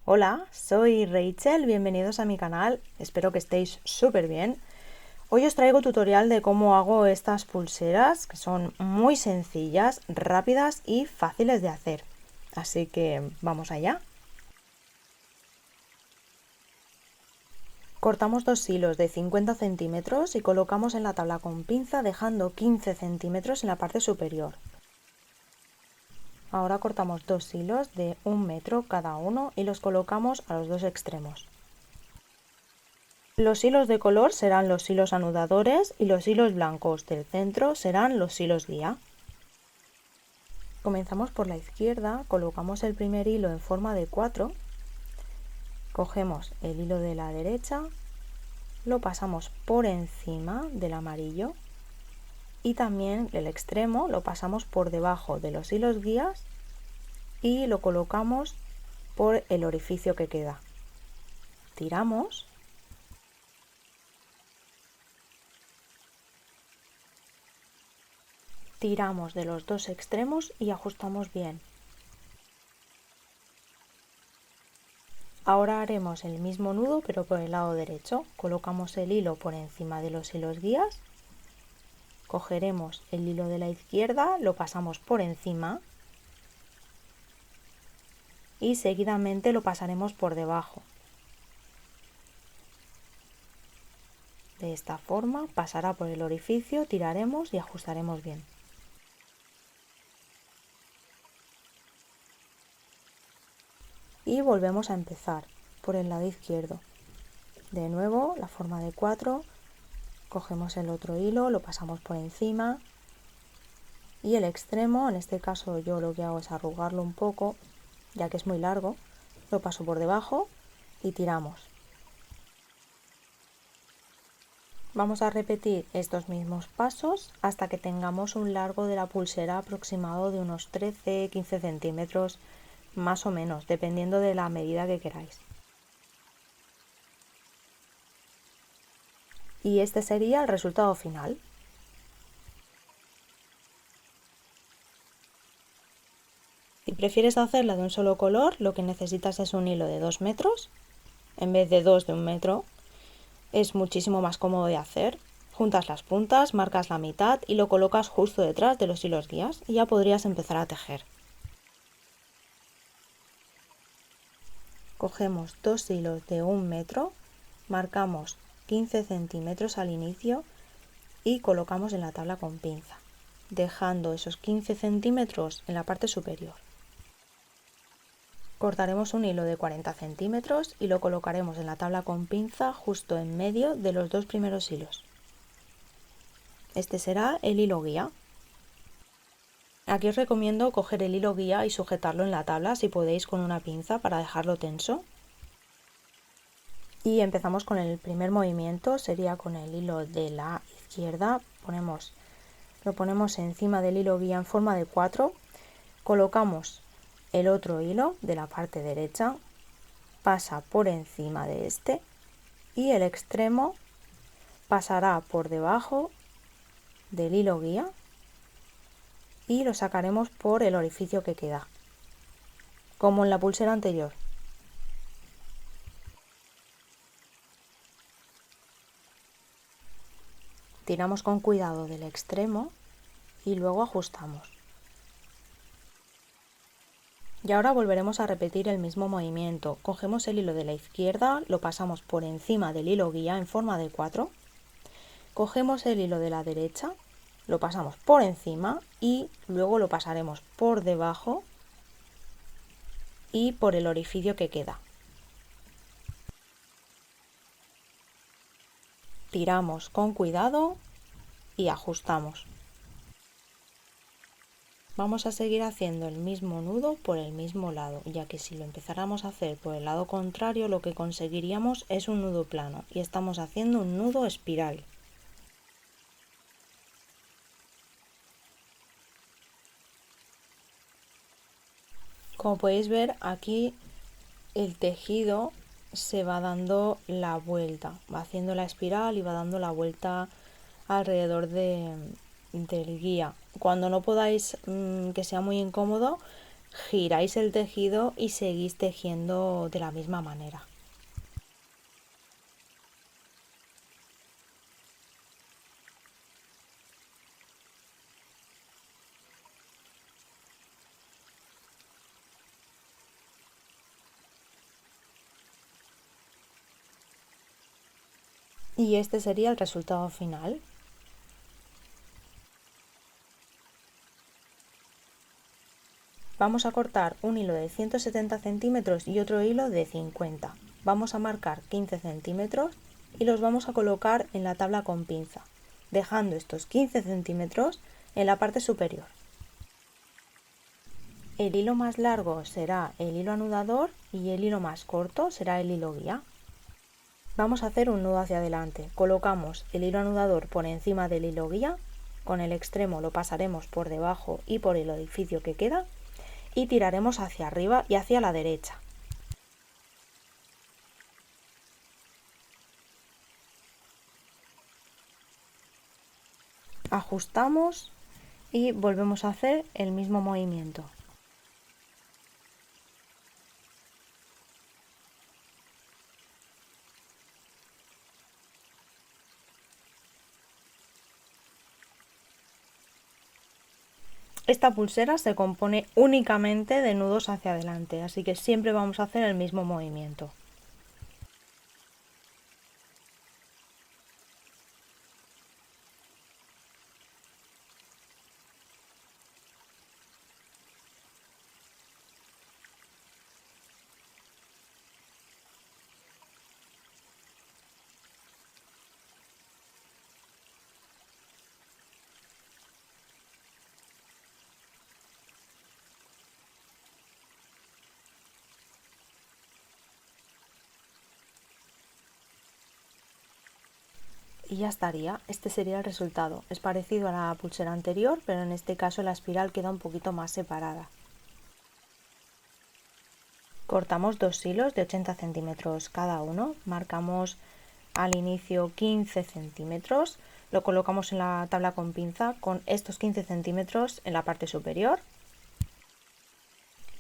Hola, soy Rachel, bienvenidos a mi canal, espero que estéis súper bien. Hoy os traigo tutorial de cómo hago estas pulseras, que son muy sencillas, rápidas y fáciles de hacer. Así que vamos allá. Cortamos dos hilos de 50 centímetros y colocamos en la tabla con pinza dejando 15 centímetros en la parte superior. Ahora cortamos dos hilos de 1 metro cada uno y los colocamos a los dos extremos. Los hilos de color serán los hilos anudadores y los hilos blancos del centro serán los hilos guía. Comenzamos por la izquierda, colocamos el primer hilo en forma de 4, cogemos el hilo de la derecha, lo pasamos por encima del amarillo y también el extremo lo pasamos por debajo de los hilos guías y lo colocamos por el orificio que queda. Tiramos. Tiramos de los dos extremos y ajustamos bien. Ahora haremos el mismo nudo pero por el lado derecho. Colocamos el hilo por encima de los hilos guías, cogeremos el hilo de la izquierda, lo pasamos por encima y seguidamente lo pasaremos por debajo. De esta forma pasará por el orificio, tiraremos y ajustaremos bien. Y volvemos a empezar por el lado izquierdo. De nuevo la forma de 4, cogemos el otro hilo, lo pasamos por encima y el extremo, en este caso yo lo que hago es arrugarlo un poco, ya que es muy largo, lo paso por debajo y tiramos. Vamos a repetir estos mismos pasos hasta que tengamos un largo de la pulsera aproximado de unos 13-15 centímetros más o menos, dependiendo de la medida que queráis. Y este sería el resultado final. Si prefieres hacerla de un solo color, lo que necesitas es un hilo de 2 metros en vez de 2 de 1 metro. Es muchísimo más cómodo de hacer. Juntas las puntas, marcas la mitad y lo colocas justo detrás de los hilos guías y ya podrías empezar a tejer. Cogemos dos hilos de 1 metro, marcamos 15 centímetros al inicio y colocamos en la tabla con pinza, dejando esos 15 centímetros en la parte superior. Cortaremos un hilo de 40 centímetros y lo colocaremos en la tabla con pinza justo en medio de los dos primeros hilos. Este será el hilo guía. Aquí os recomiendo coger el hilo guía y sujetarlo en la tabla si podéis con una pinza para dejarlo tenso. Y empezamos con el primer movimiento, sería con el hilo de la izquierda, lo ponemos encima del hilo guía en forma de 4, colocamos el otro hilo de la parte derecha, pasa por encima de este y el extremo pasará por debajo del hilo guía y lo sacaremos por el orificio que queda, como en la pulsera anterior. Tiramos con cuidado del extremo y luego ajustamos. Y ahora volveremos a repetir el mismo movimiento. Cogemos el hilo de la izquierda, lo pasamos por encima del hilo guía en forma de 4. Cogemos el hilo de la derecha, lo pasamos por encima y luego lo pasaremos por debajo y por el orificio que queda. Tiramos con cuidado y ajustamos. Vamos a seguir haciendo el mismo nudo por el mismo lado, ya que si lo empezáramos a hacer por el lado contrario lo que conseguiríamos es un nudo plano y estamos haciendo un nudo espiral. Como podéis ver, aquí el tejido se va dando la vuelta, va haciendo la espiral y va dando la vuelta alrededor del guía. Cuando no podáis, que sea muy incómodo, giráis el tejido y seguís tejiendo de la misma manera. Y este sería el resultado final. Vamos a cortar un hilo de 170 centímetros y otro hilo de 50. Vamos a marcar 15 centímetros y los vamos a colocar en la tabla con pinza, dejando estos 15 centímetros en la parte superior. El hilo más largo será el hilo anudador y el hilo más corto será el hilo guía. Vamos a hacer un nudo hacia adelante. Colocamos el hilo anudador por encima del hilo guía, con el extremo lo pasaremos por debajo y por el orificio que queda y tiraremos hacia arriba y hacia la derecha. Ajustamos y volvemos a hacer el mismo movimiento. Esta pulsera se compone únicamente de nudos hacia adelante, así que siempre vamos a hacer el mismo movimiento. Y ya estaría, este sería el resultado. Es parecido a la pulsera anterior, pero en este caso la espiral queda un poquito más separada. Cortamos dos hilos de 80 centímetros cada uno, marcamos al inicio 15 centímetros, lo colocamos en la tabla con pinza con estos 15 centímetros en la parte superior.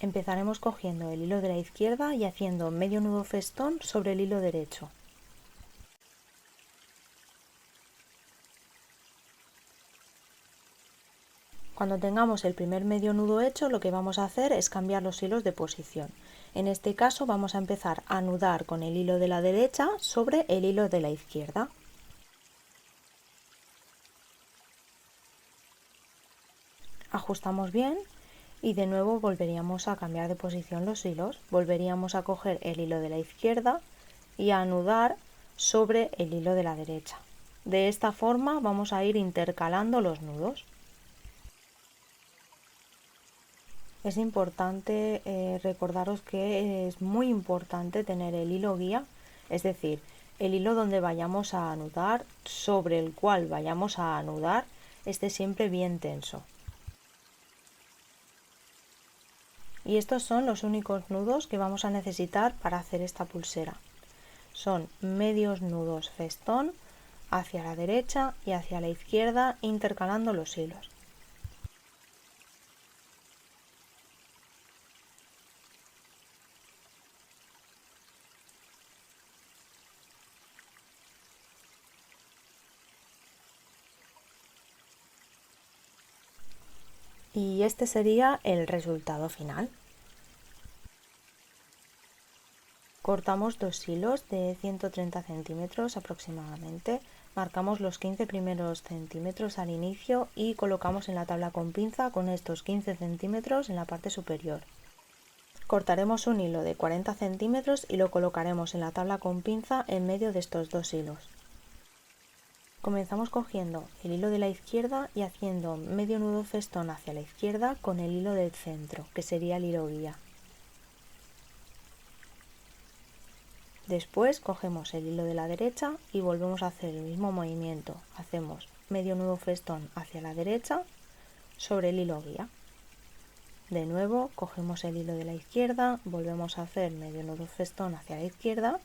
Empezaremos cogiendo el hilo de la izquierda y haciendo medio nudo festón sobre el hilo derecho. Cuando tengamos el primer medio nudo hecho, lo que vamos a hacer es cambiar los hilos de posición. En este caso vamos a empezar a anudar con el hilo de la derecha sobre el hilo de la izquierda. Ajustamos bien y de nuevo volveríamos a cambiar de posición los hilos. Volveríamos a coger el hilo de la izquierda y a anudar sobre el hilo de la derecha. De esta forma vamos a ir intercalando los nudos. Es importante recordaros que es muy importante tener el hilo guía, es decir, el hilo donde vayamos a anudar, sobre el cual vayamos a anudar, esté siempre bien tenso. Y estos son los únicos nudos que vamos a necesitar para hacer esta pulsera. Son medios nudos festón hacia la derecha y hacia la izquierda intercalando los hilos. Y este sería el resultado final. Cortamos dos hilos de 130 centímetros aproximadamente, marcamos los 15 primeros centímetros al inicio y colocamos en la tabla con pinza con estos 15 centímetros en la parte superior. Cortaremos un hilo de 40 centímetros y lo colocaremos en la tabla con pinza en medio de estos dos hilos. Comenzamos cogiendo el hilo de la izquierda y haciendo medio nudo festón hacia la izquierda con el hilo del centro, que sería el hilo guía. Después cogemos el hilo de la derecha y volvemos a hacer el mismo movimiento. Hacemos medio nudo festón hacia la derecha sobre el hilo guía. De nuevo cogemos el hilo de la izquierda, volvemos a hacer medio nudo festón hacia la izquierda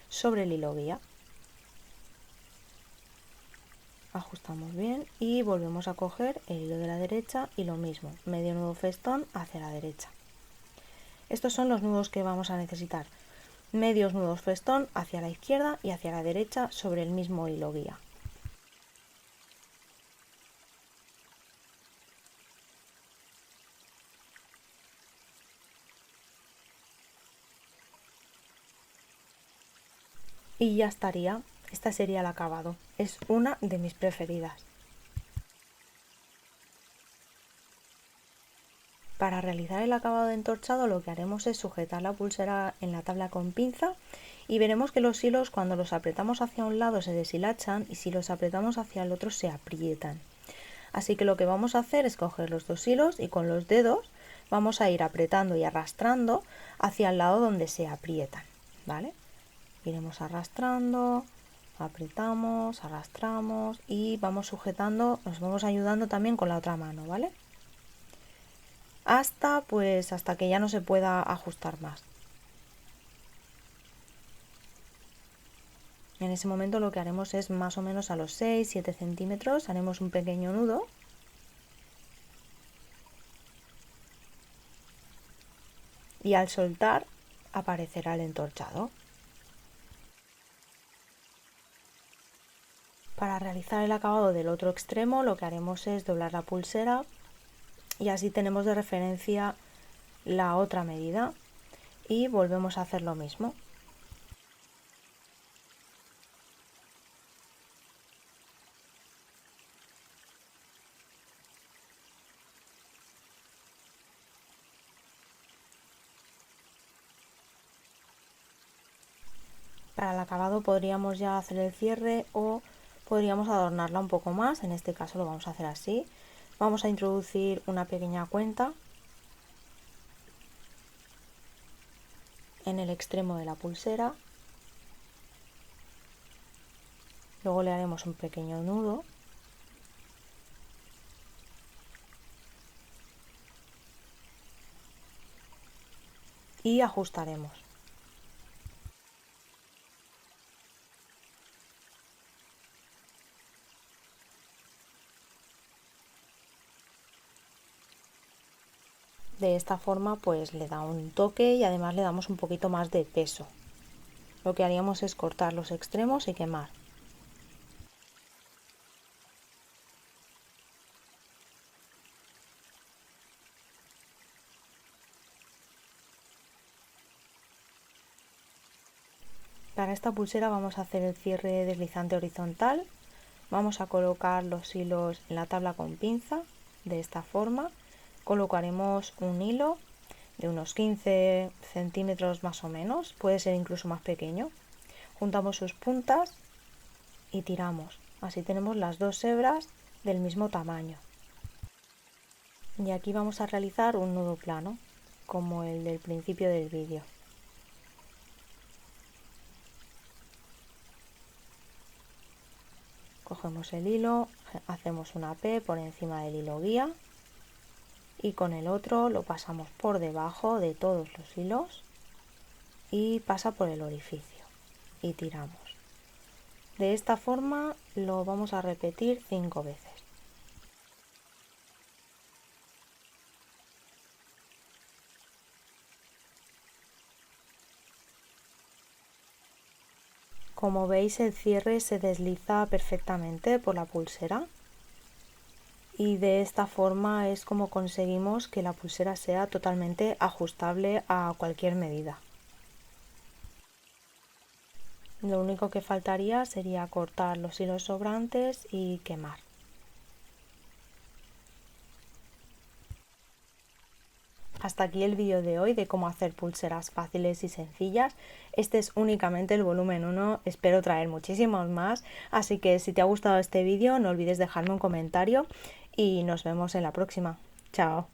sobre el hilo guía. Ajustamos bien y volvemos a coger el hilo de la derecha y lo mismo, medio nudo festón hacia la derecha. Estos son los nudos que vamos a necesitar. Medios nudos festón hacia la izquierda y hacia la derecha sobre el mismo hilo guía. Y ya estaría. Este sería el acabado. Es una de mis preferidas. Para realizar el acabado de entorchado lo que haremos es sujetar la pulsera en la tabla con pinza y veremos que los hilos cuando los apretamos hacia un lado se deshilachan y si los apretamos hacia el otro se aprietan. Así que lo que vamos a hacer es coger los dos hilos y con los dedos vamos a ir apretando y arrastrando hacia el lado donde se aprietan, ¿vale? Iremos arrastrando, apretamos, arrastramos y vamos sujetando, nos vamos ayudando también con la otra mano, ¿vale? Hasta que ya no se pueda ajustar más. En ese momento lo que haremos es más o menos a los 6-7 centímetros haremos un pequeño nudo y al soltar aparecerá el entorchado. Para realizar el acabado del otro extremo lo que haremos es doblar la pulsera y así tenemos de referencia la otra medida y volvemos a hacer lo mismo. Para el acabado podríamos ya hacer el cierre o podríamos adornarla un poco más, en este caso lo vamos a hacer así. Vamos a introducir una pequeña cuenta en el extremo de la pulsera, luego le haremos un pequeño nudo y ajustaremos. De esta forma pues le da un toque y además le damos un poquito más de peso. Lo que haríamos es cortar los extremos y quemar. Para esta pulsera vamos a hacer el cierre deslizante horizontal. Vamos a colocar los hilos en la tabla con pinza de esta forma. Colocaremos un hilo de unos 15 centímetros más o menos, puede ser incluso más pequeño. Juntamos sus puntas y tiramos. Así tenemos las dos hebras del mismo tamaño. Y aquí vamos a realizar un nudo plano, como el del principio del vídeo. Cogemos el hilo, hacemos una P por encima del hilo guía y con el otro lo pasamos por debajo de todos los hilos y pasa por el orificio y tiramos. De esta forma lo vamos a repetir 5 veces. Como veis el cierre se desliza perfectamente por la pulsera y de esta forma es como conseguimos que la pulsera sea totalmente ajustable a cualquier medida. Lo único que faltaría sería cortar los hilos sobrantes y quemar. Hasta aquí el vídeo de hoy de cómo hacer pulseras fáciles y sencillas. Este es únicamente el volumen 1, espero traer muchísimos más, así que si te ha gustado este vídeo no olvides dejarme un comentario y nos vemos en la próxima. Chao.